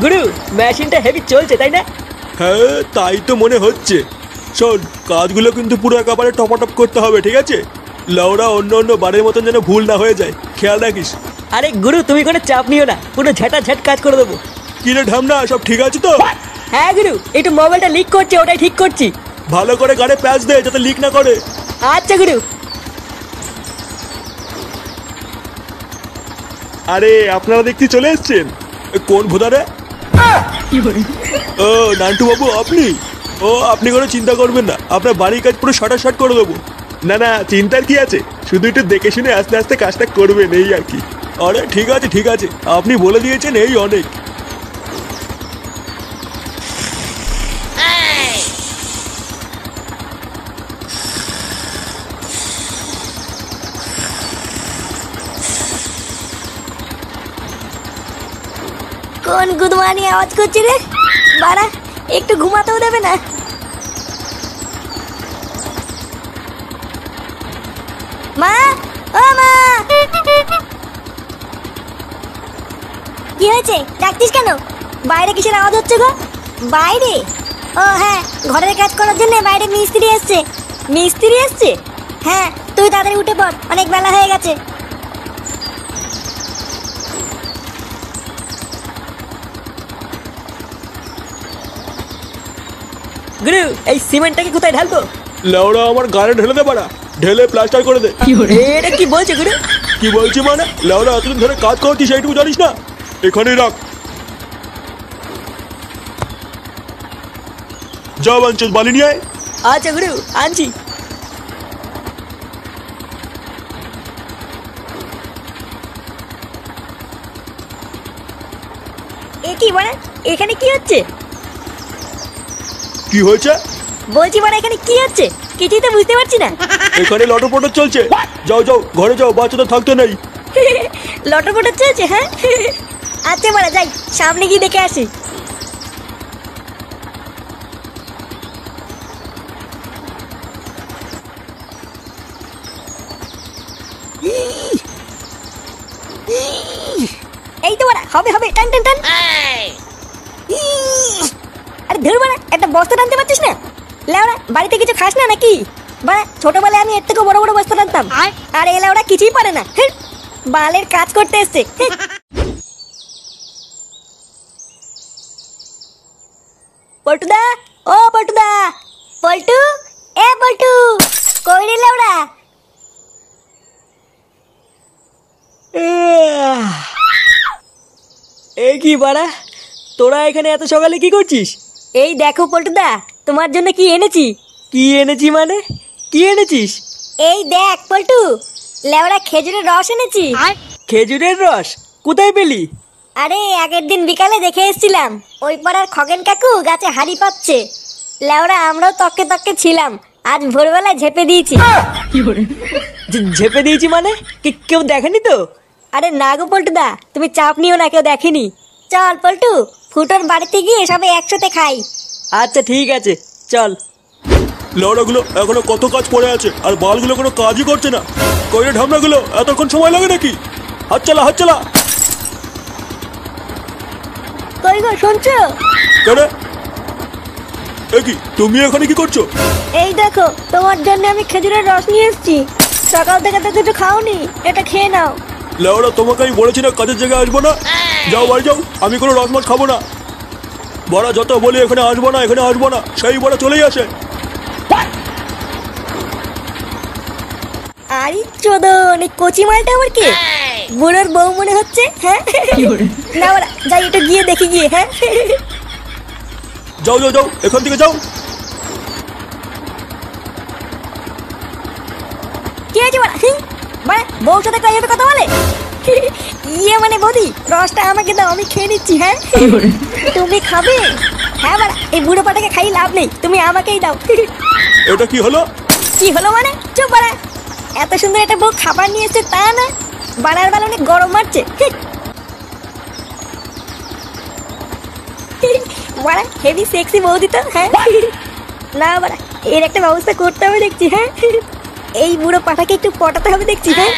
গুরু, মেশিনটা হেভি চলছে তাই না? হ্যাঁ তাই তো মনে হচ্ছে। শোন, কাজগুলো কিন্তু পুরো একেবারে টপাটপ করতে হবে, ঠিক আছে? লাউরা অন্য অন্য বারের মতন যেন ভুল না হয়ে যায়, খেয়াল রাখিস। আরে গুরু, তুমি কোনো চাপ নিও না, পুরো ঝাঁটাঝাট কাজ করে দেবো। কি রে ঢামনা, সব ঠিক আছে তো? হ্যাঁ গুরু, একটু মোবাইলটা লিক করছে, ওটাই ঠিক করছি। ভালো করে গাড়ি প্যাচ দে যাতে লিক না করে। আচ্ছা গুরু। আরে আপনারা দেখতে চলে এসছেন। কোন ভোদারে? ও নান্টু বাবু, আপনি? ও আপনি কোনো চিন্তা করবেন না, আপনার বাড়ির কাজ পুরো শর্ট করে দেবো। না না, চিন্তার কি আছে, শুধু একটু দেখে শুনে আস্তে আস্তে কাজটা করবেন, এই আর কি। আরে ঠিক আছে ঠিক আছে, আপনি বলে দিয়েছেন এই অনেক। কোন গুদমানি আওয়াজ করছে রে? বাড়া, একটু ঘুমাতেও দেবে না। মা, ও মা, কি হয়েছে? ডাকতিস কেন? বাইরে কিসের আওয়াজ হচ্ছে গো? বাইরে? ও হ্যাঁ, ঘরের কাজ করার জন্য বাইরে মিস্ত্রি এসছে। মিস্ত্রি এসছে? হ্যাঁ, তুই তাড়াতাড়ি উঠে পড়, অনেক বেলা হয়ে গেছে। গুরু, এই সিমেন্টটাকে কোথায় ঢালবো? লাউরা আমার গাড়ি ঢেলে দে বাড়া, ঢেলে প্লাস্টার করে দে। এটা কি বলছে গুরু? কি বলছি মানে? লাউরা এতদিন ধরে কাজ করছিস, এইটুকু জানিস না? এখানেই রাখ, যা বাঞ্চস বালি নিয়ে আয়। আচ্ছা গুরু, আনছি। এ কি বাড়া, এখানে কি হচ্ছে? কি হয়েছে? বলছি বাড়া, এখানে কি হচ্ছে? কিছুই তো বুঝতে পারছি না। এখানে লটরপটর চলছে। যাও যাও, ঘরে যাও, বাচ্চাদের থাকতে নেই। লটরপটর চলছে? হ্যাঁ, আচ্ছা বাড়া, যাই সামনে গিয়ে দেখে আসি। এই তো বাড়া, হবে হবে, টান টান টান। আরে ধর বাড়া, একটা বস্তা টানতে পারছিস না? লেওড়া, বাড়িতে কিছু খাস না নাকি? বাড়া, ছোটবেলায় আমি এর থেকে বড় বড় বস্তা টানতাম, আর এ লেওড়া কিছুই পারে না। বালের কাজ করতে এসছে। পল্টুদা, ও পল্টুদা, পল্টু, এ পল্টু, কই রে লেওড়া? এ কি বাড়া, তোরা এখানে এত সকালে কি করছিস? এই দেখো পল্টুদা, তোমার জন্য কি এনেছি। কি এনেছি মানে? কি এনেছিস? এই দেখ পল্টু, লেওড়া খেজুরের রস এনেছি। খেজুরের রস? কোথায় পেলি? আরে আগের দিন বিকালে দেখে এসেছিলাম, ওই পাড়ার খগেন কাকু গাছে হাড়ি পাচ্ছে। লেওড়া, আমরাও তককে তককে ছিলাম, আজ ভোরবেলায় ঝেপে দিয়েছি। ঝেপে দিয়েছি মানে? কেউ দেখেনি তো? আরে না গো পল্টুদা, তুমি চাপ নিও না, কেউ দেখেনি। চল পল্টু, ফুটোর বাড়িতে গিয়ে সবাই একসাথে খাই। আচ্ছা ঠিক আছে, চল। লাউড়াগুলো এখনো কত কাজ পড়ে আছে, আর বালগুলো কোনো কাজই করছে না। কইরে ঢামনাগুলো, এতক্ষণ সময় লাগে নাকি? হাত চালা হাত চালা। কই গো, শুনছো? কেন? এ কি, তুমি এখানে কি করছো? এই দেখো, তোমার জন্য আমি খেজুরের রস নিয়ে এসেছি। সকাল থেকে তো কিছু খাওনি, এটা খেয়ে নাও। লাউড়া, তোমাকে আমি বলেছি না কাজের জায়গায় আসবো না? যাও বাড়ি যাও, আমি কোনো রস মাছ খাবো না। বড়া যত বলি এখানে আসবো না, এখানে আসবো না, সেই বড়া চলেই আসে। আরে চোদন, এই কচি মালটা আবার কে? বুড়োর বউ মনে হচ্ছে। হ্যাঁ না বাড়া, যাই একটু গিয়ে দেখি গিয়ে। হ্যাঁ, যাও যাও যাও, এখান থেকে যাও। কি আছে বাড়া? বাড়া, বউর সাথে এইভাবে কথা বলে? ইয়ে মানে বৌদি, রসটা আমাকে দাও, আমি খেয়ে নিচ্ছি। হ্যাঁ, তুমি খাবে? হ্যাঁ বাড়া, এই বুড়ো পাটাকে খাই লাভ নেই, তুমি আমাকেই দাও। এটা কি হলো? কি হলো মানে? চুপ বাড়া, এত সুন্দর একটা বউ খাবার নিয়ে এসছে তা না, বাড়ার বেলা অনেক গরম মারছে। বাড়া, হেভি সেক্সি বৌদি তো। হ্যাঁ না বাড়া, এর একটা ব্যবস্থা করতে হবে দেখছি। হ্যাঁ, এই বুড়ো পাঠাকে একটু পটাতে হবে দেখছি। হ্যাঁ,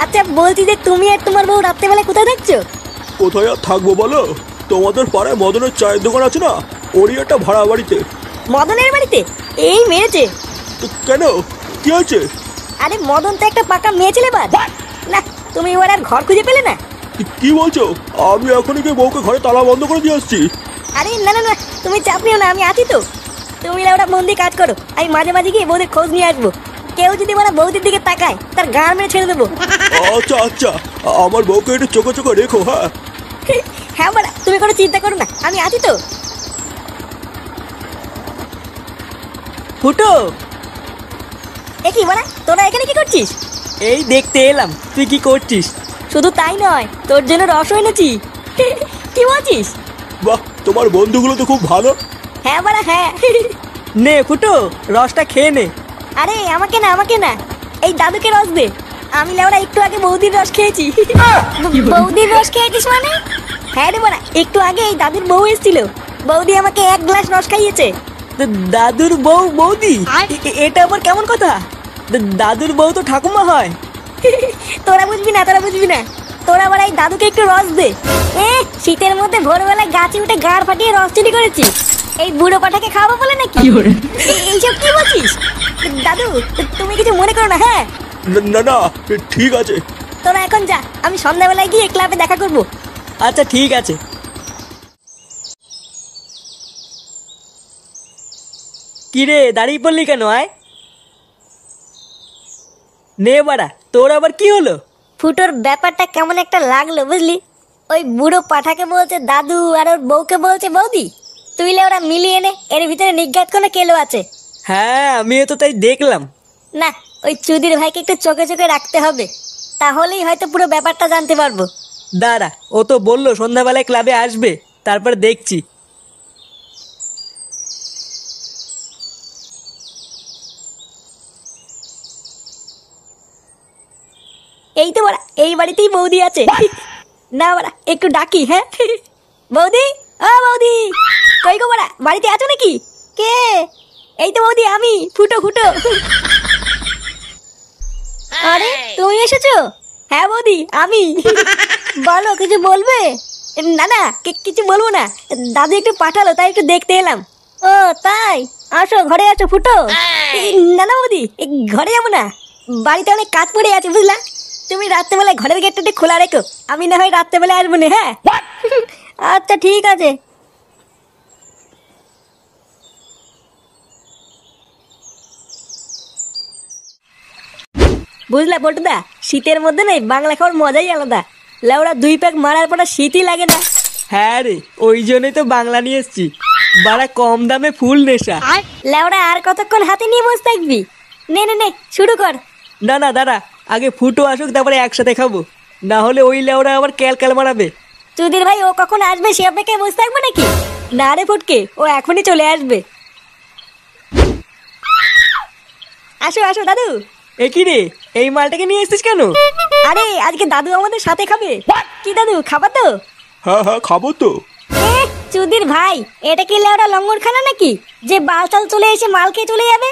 আচ্ছা বলছি যে তুমি আর তোমার বউ রাত্রেবেলা কোথায় থাকছো? কোথায় আর থাকবো বলো? তোমাদের পাড়ায় মদনের চায়ের দোকান আছে না, ওরই একটা ভাড়া বাড়িতে। মদনের বাড়িতে? এই মেরেছে। কেন, কি হয়েছে? আরে মদন তো একটা পাকা মেয়ে ছেলে বাদ না, তুমি এবার আর ঘর খুঁজে পেলে না? কি বলছো? আমি এখনই গিয়ে বউকে ঘরে তালা বন্ধ করে দিয়ে আসছি। আরে না না না, তুমি চাপ নিও না, আমি আছি তো। তুমি ওরা মন দিয়ে কাজ করো, আমি মাঝে মাঝে গিয়ে বৌদির খোঁজ নিয়ে আসবো। কেউ যদি মানে বৌদির দিকে তাকায় তার গান মেরে ছেড়ে দেবো। আচ্ছা আচ্ছা, আমার বউকে একটু চোখে চোখে রেখো। হ্যাঁ হ্যাঁ বাড়া, তুমি কোনো চিন্তা করো না, আমি আছি তো। ফুটো, এ কি বাড়া, তোরা এখানে কি করছিস? এই দেখতে এলাম তুই কি করছিস। শুধু তাই নয়, তোর জন্য রস এনেছি। কি বলছিস? বাহ, তোমার বন্ধুগুলো তো খুব ভালো। হ্যাঁ বাড়া হ্যাঁ। নে ফুটো, রসটা খেয়ে নে। আরে আমাকে না, আমাকে না, এই দাদুকে রস দে। আমি লেওরা একটু আগে বৌদির রস খেয়েছি। বৌদির রস খেয়েছিস মানে? হ্যাঁ রে বাড়া, একটু আগে এই দাদুর বউ এসেছিল, বৌদি আমাকে 1 গ্লাস রস খাইয়েছে। দাদুর বউ বৌদি? এটা আবার কেমন কথা? দাদুর বউ তো ঠাকুমা হয়। তোরা বুঝবি না, তোরা বুঝবি না। তোরা আবার এই দাদুকে একটু রস দে। শীতের মধ্যে ভোরবেলায় গাছে উঠে গাড় ফাটিয়ে রস চুরি করেছিস, এই বুড়ো পাঠাকে খাওয়াবো বলে নাকি? এইসব কি বলছিস? দাদু তুমি কিছু মনে করো না। হ্যাঁ না না, ঠিক আছে। তোরা এখন যা, আমি সন্ধ্যাবেলায় গিয়ে ক্লাবে দেখা করবো। আচ্ছা ঠিক আছে। কিরে দাঁড়িয়ে পড়লি কেন? আয় নে বাড়া, তোর আবার কি হলো? ফুটোর ব্যাপারটা কেমন একটা লাগলো বুঝলি। ওই বুড়ো পাঠাকে বলছে দাদু আর ওর বউকে বলছে বৌদি। তুইলে ওরা মিলিয়ে নে, এর ভিতরে নিজ্ঞাত কোনো কেলো আছে। হ্যাঁ আমিও তো তাই দেখলাম। না, ওই চুদির ভাইকে একটু চোখে চোখে রাখতে হবে, তাহলেই হয়তো পুরো ব্যাপারটা জানতে পারবো। দাঁড়া, ও তো বললো সন্ধ্যাবেলায় ক্লাবে আসবে, তারপর দেখছি। এই তো বাড়া, এই বাড়িতেই বৌদি আছে। না বাড়া, একটু ডাকি। হ্যাঁ বৌদি, ও বৌদি, কই গো বাড়া, বাড়িতে আছো নাকি? কে? এই তো বৌদি, আমি ফুটো ফুটো। আরে তুমি এসেছো? হ্যাঁ বৌদি আমি। বলো, কিছু বলবে? না না, কিছু বলবো না, দাদু একটু পাঠালো তাই একটু দেখতে এলাম। ও তাই, আসো ঘরে আছো ফুটো। না না বৌদি, ঘরে যাবো না, বাড়িতে অনেক কাজ পড়ে আছে বুঝলা। তুমি রাত্রেবেলায় ঘরের গেটটা একটু খোলা রেখো, আমি না হয় রাত্রেবেলায় আসবো না। হ্যাঁ আচ্ছা ঠিক আছে। বুঝলা পটুদা, শীতের মধ্যে নেই বাংলা খাওয়ার মজাই আলাদা। লেওড়া 2 প্যাক মারার পর শীতই লাগে না। হ্যাঁ রে, ওই জন্যই তো বাংলা নিয়ে এসছি, বাড়া কম দামে ফুল নেশা। লেওড়া আর কতক্ষণ হাতে নিয়ে বসে থাকবি? নে নে নে, শুরু কর। না না দাঁড়া, আগে ফুটো আসুক তারপরে একসাথে খাবো, না হলে ওই লেওরা আবার ক্যাল মারাবে। চুদির ভাই ও কখন আসবে সে অপেক্ষায় বসে থাকবো নাকি? না রে ফুটকে, ও এখনই চলে আসবে। আসো আসো দাদু। এ কি রে, এই মালটাকে নিয়ে এসেছিস কেন? আরে আজকে দাদু আমাদের সাথে খাবে। কি দাদু, খাবা তো? হ্যাঁ হ্যাঁ, খাবো তো। চুদির ভাই, এটা কি লেওড়া লঙ্গর খানা নাকি যে বালতাল চলে এসে মাল খেয়ে চলে যাবে?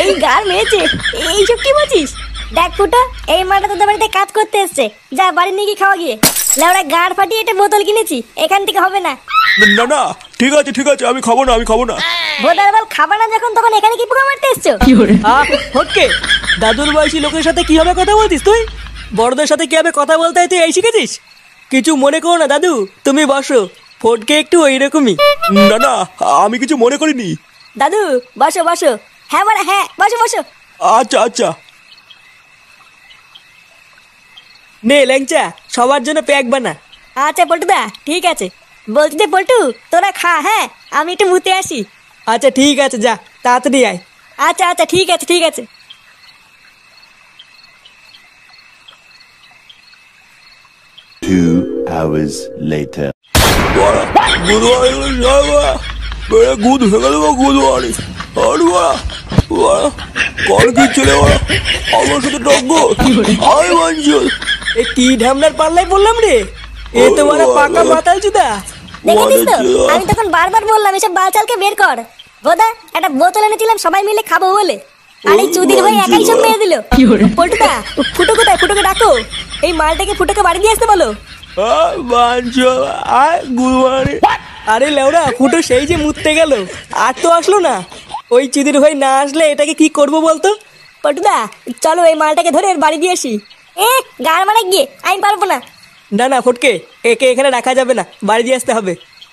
এই গার মেরেছে, এইসব কি বলছিস? দেখ ফুটো, এই মালটা তোদের বাড়িতে কাজ করতে এসছে, যা বাড়ি নিয়ে গিয়ে খাওয়া গিয়ে। লেওড়া গাড় ফাটিয়ে একটা বোতল কিনেছি, এখান থেকে হবে না। না না, ঠিক আছে ঠিক আছে, আমি খাবো না, আমি খাবো না। ভোদার বল খাবা না যখন, তখন এখানে কি পোকা মারতে এসছো? ফটকে, দাদুর বয়সী লোকের সাথে কিভাবে কথা বলতিস তুই? বড়দের সাথে কিভাবে কথা বলতে হয় তুই এই শিখেছিস? কিছু মনে করো না দাদু, তুমি বসো। ফটকে একটু ওইরকমই। না না, আমি কিছু মনে করিনি। দাদু বসো বসো। হ্যাঁ বড়া হ্যাঁ, বসো বসো। আচ্ছা আচ্ছা। নে ল্যাংচা, সবার জন্য প্যাক বানা। আচ্ছা পল্টুদা, ঠিক আছে। বলছি যে পল্টু, তোরা খা, হ্যাঁ আমি একটু মুতে আসি। আচ্ছা ঠিক আছে, যা তাড়াতাড়ি আয়। আচ্ছা আচ্ছা ঠিক আছে ঠিক আছে। 2 hours later. গুদ ভেঙে দেবো, গুদ বাড়ি কল কি চলে আমার সাথে টক্কর। আয় বাঞ্চল, এ কি ঢামনার পাল্লাই বললাম রে, এ তো মানে পাকা মাতাল চুদা। দেখেছিস তো, আমি তখন বারবার বললাম এসব বালচালকে বের কর। বোধা একটা বোতল এনেছিলাম সবাই মিলে খাবো বলে, আর এই চুদির ভাই একাই সব মেরে দিল। পল্টুদা, ফুটো কোথায়? ফুটোকে ডাকো, এই মালটাকে ফুটোকে বাড়ি দিয়ে আসতে বলো। বাঞ্চো আয় গুরুবারে। আরে লেওড়া ফুটো সেই যে মুততে গেল, আর তো আসলো না। ওই চিদির ভাই না আসলে এটাকে কি করব বলতো? পটুদা চলো এই মালটাকে ধরে এর বাড়ি দিয়ে আসি। গাড় মারা গিয়ে আমি পারবো না। না না ফটকে, একে এখানে রাখা যাবে না, বাড়ি দিয়ে আসতে হবে।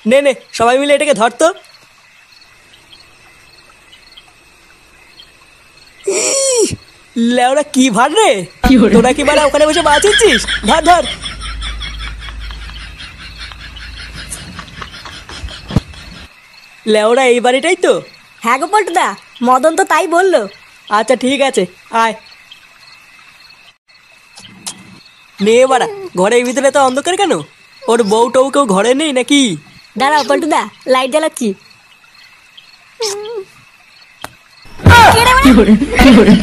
নে নে সবাই মিলে এটাকে ধরতো। লেওড়া কি ভার রে, তোরা কি বাড়া ওখানে বসে বাঁচিয়েছিস? ধর ধর। লেওড়া এই বাড়িটাই তো? হ্যাঁ গো পটুদা, মদন তো তাই বললো। আচ্ছা ঠিক আছে, আয়। নে বাড়া, ঘরের ভিতরে তো অন্ধকার কেন? ওর বউ টউ কেউ ঘরে নেই নাকি? দাঁড়াও পটুদা, লাইট জ্বালাচ্ছি। কে রে বাড়া?